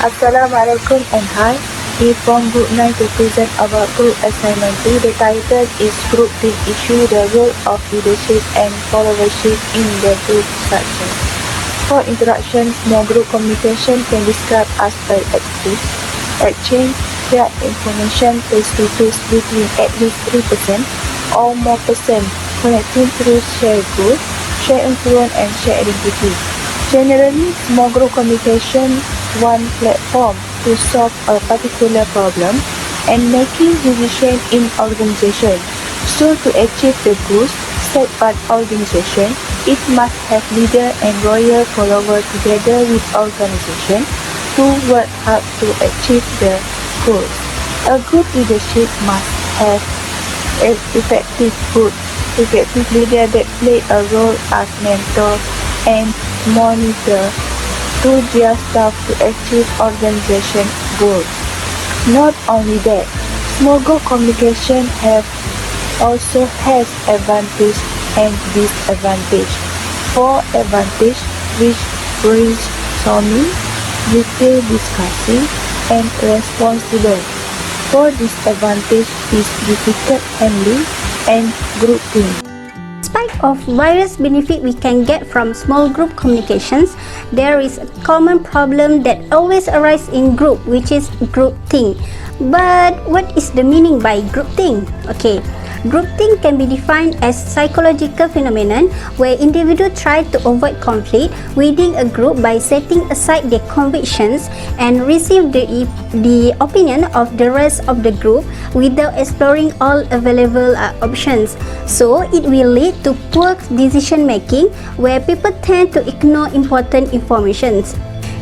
Assalamualaikum and hi. We from Group 9 to present about Group Assignment 2. The title is Group Team Issue, the role of leadership and followership in the group structure. For introduction, small group communication can describe as an active exchange, share information face-to-face between at least 3% or more person connecting through shared goals, shared influence and shared identity. Generally, small group communication one platform to solve a particular problem and making decisions in organization. So to achieve the goals set by organization, it must have leader and loyal follower together with organization to work hard to achieve the goals. A good leadership must have an effective leader that play a role as mentor and monitor to their staff to achieve organization goals. Not only that, small group communication also has advantage and disadvantage. For advantage, which brainstorming, detailed discussing, and responsible. For disadvantage is difficult handling and grouping. Despite of various benefits we can get from small group communications, there is a common problem that always arises in group, which is groupthink. But what is the meaning by groupthink? Okay, groupthink can be defined as psychological phenomenon where individuals try to avoid conflict within a group by setting aside their convictions and receive the opinion of the rest of the group without exploring all available options. So it will lead to poor decision making where people tend to ignore important information.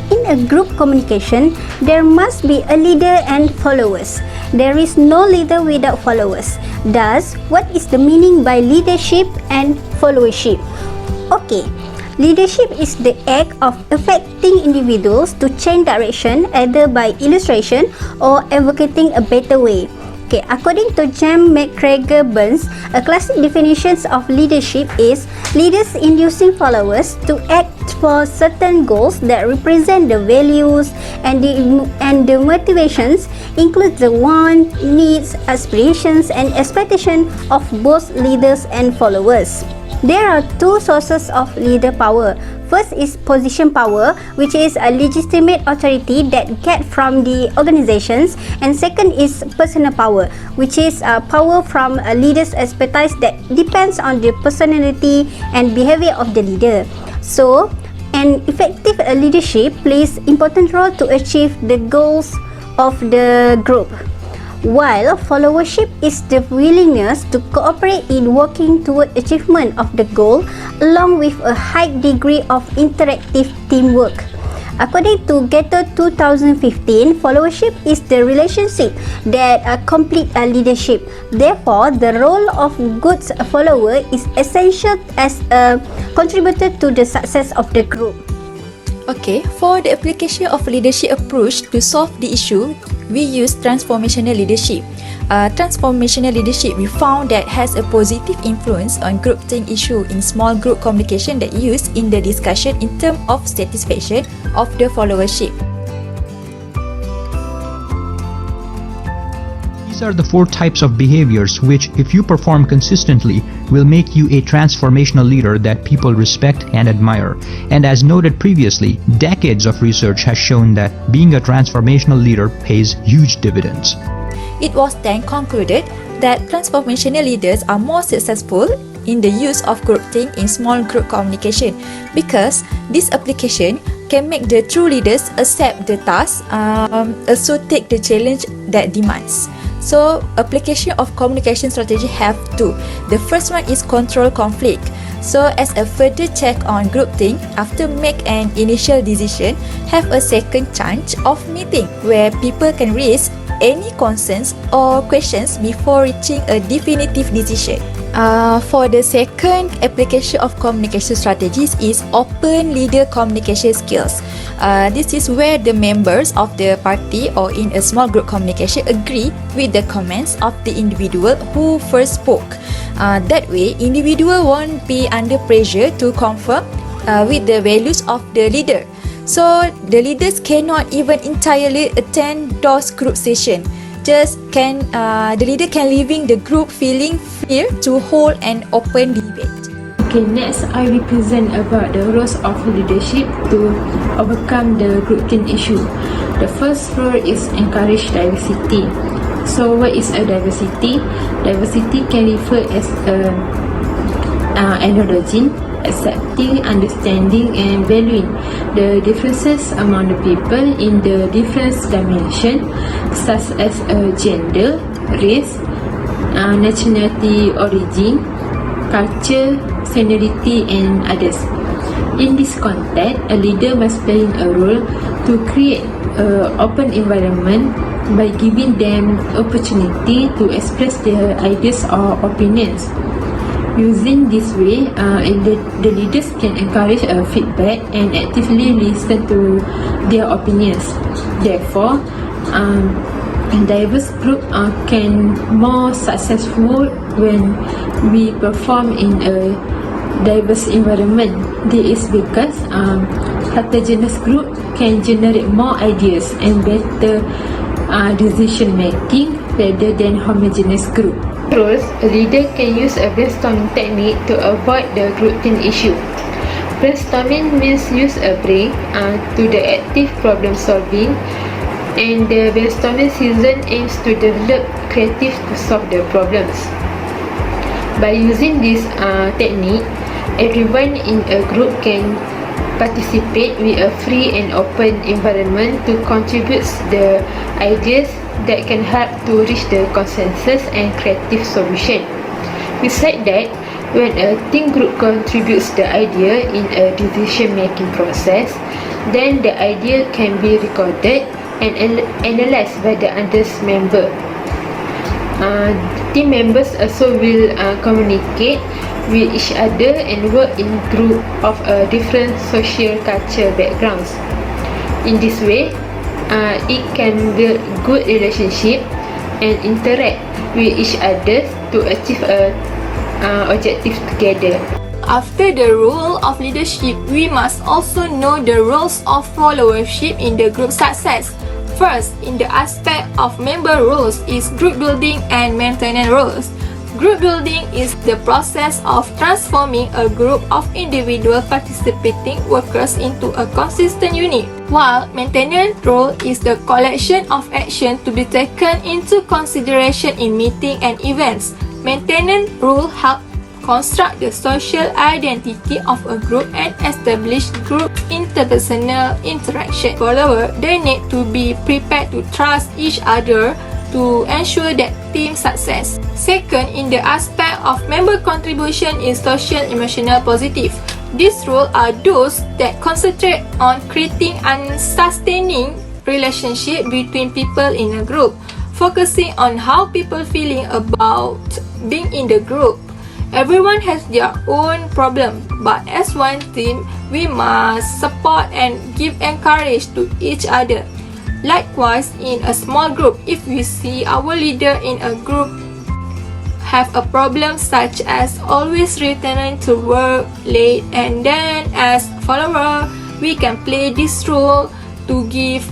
In a group communication, there must be a leader and followers. There is no leader without followers. Thus, what is the meaning by leadership and followership? Okay, leadership is the act of affecting individuals to change direction either by illustration or advocating a better way. Okay, according to James McGregor Burns, a classic definition of leadership is leaders inducing followers to act for certain goals that represent the values and the motivations include the wants, needs, aspirations and expectations of both leaders and followers. There are two sources of leader power. First is position power, which is a legitimate authority that get from the organizations, and second is personal power, which is power from a leader's expertise that depends on the personality and behavior of the leader. So, an effective leadership plays important role to achieve the goals of the group, while followership is the willingness to cooperate in working toward achievement of the goal along with a high degree of interactive teamwork. According to Gator 2015, followership is the relationship that complete a leadership. Therefore, the role of good follower is essential as a contributor to the success of the group. Okay, for the application of leadership approach to solve the issue, we use transformational leadership. Transformational leadership we found that has a positive influence on groupthink issue in small group communication that used in the discussion in terms of satisfaction of the followership. These are the 4 types of behaviors which, if you perform consistently, will make you a transformational leader that people respect and admire. And as noted previously, decades of research has shown that being a transformational leader pays huge dividends. It was then concluded that transformational leaders are more successful in the use of groupthink in small group communication because this application can make the true leaders accept the task, also take the challenge that demands. So, application of communication strategy have 2. The first one is control conflict. So, as a further check on groupthink, after make an initial decision, have a second chance of meeting where people can raise any concerns or questions before reaching a definitive decision. For the second application of communication strategies is open leader communication skills. This is where the members of the party or in a small group communication agree with the comments of the individual who first spoke. That way, individual won't be under pressure to conform with the values of the leader. So the leaders cannot even entirely attend those group session. The leader can leaving the group feeling free to hold an open debate. Okay, next I will present about the roles of leadership to overcome the grouping issue. The first role is encourage diversity. So what is a diversity? Diversity can refer as acknowledging, accepting, understanding and valuing the differences among the people in the different dimensions such as gender, race, nationality, origin, culture, seniority and others. In this context, a leader must play a role to create an open environment by giving them opportunity to express their ideas or opinions. Using this way, the leaders can encourage feedback and actively listen to their opinions. Therefore, diverse group can more successful when we perform in a diverse environment. This is because heterogeneous group can generate more ideas and better decision making rather than homogeneous group. Roles, a leader can use a brainstorming technique to avoid the grouping issue. Brainstorming means use a brain to the active problem solving, and the brainstorming season aims to develop creative to solve the problems. By using this technique, everyone in a group can participate with a free and open environment to contribute the ideas that can help to reach the consensus and creative solution. Besides that, when a team group contributes the idea in a decision-making process, then the idea can be recorded and analyzed by the other member. Team members also will communicate with each other and work in group of different social culture backgrounds. In this way, it can build good relationship and interact with each other to achieve a objective together. After the role of leadership, we must also know the roles of followership in the group success. First, in the aspect of member roles is group building and maintenance roles. Group building is the process of transforming a group of individual participating workers into a consistent unit, while maintenance role is the collection of action to be taken into consideration in meeting and events. Maintenance role help construct the social identity of a group and establish group interpersonal interaction. Followers, they need to be prepared to trust each other to ensure that team success. Second, in the aspect of member contribution is social emotional positive. These roles are those that concentrate on creating and sustaining relationship between people in a group, focusing on how people feeling about being in the group. Everyone has their own problem, but as one team, we must support and give encourage to each other. Likewise, in a small group, if we see our leader in a group have a problem such as always returning to work late, and then as follower, we can play this role to give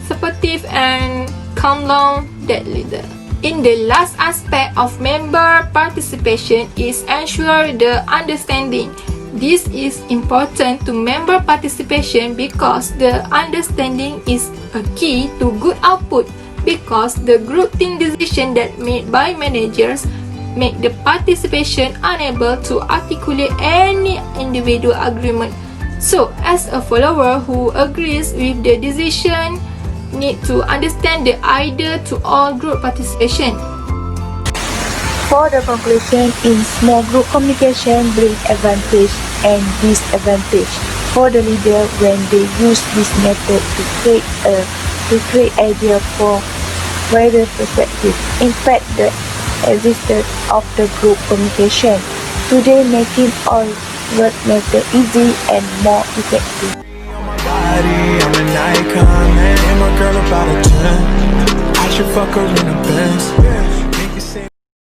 supportive and calm down that leader. In the last aspect of member participation is ensure the understanding. This is important to member participation because the understanding is a key to good output, because the grouping decision that made by managers make the participation unable to articulate any individual agreement. So, as a follower who agrees with the decision, need to understand the idea to all group participation. For the conclusion, in small group communication bring advantage and disadvantage for the leader when they use this method to create idea for wider perspective. In fact, the existence of the group communication today making all work method easy and more effective. I'm an icon, man, and my girl about a 10. I should fuck her in the Benz.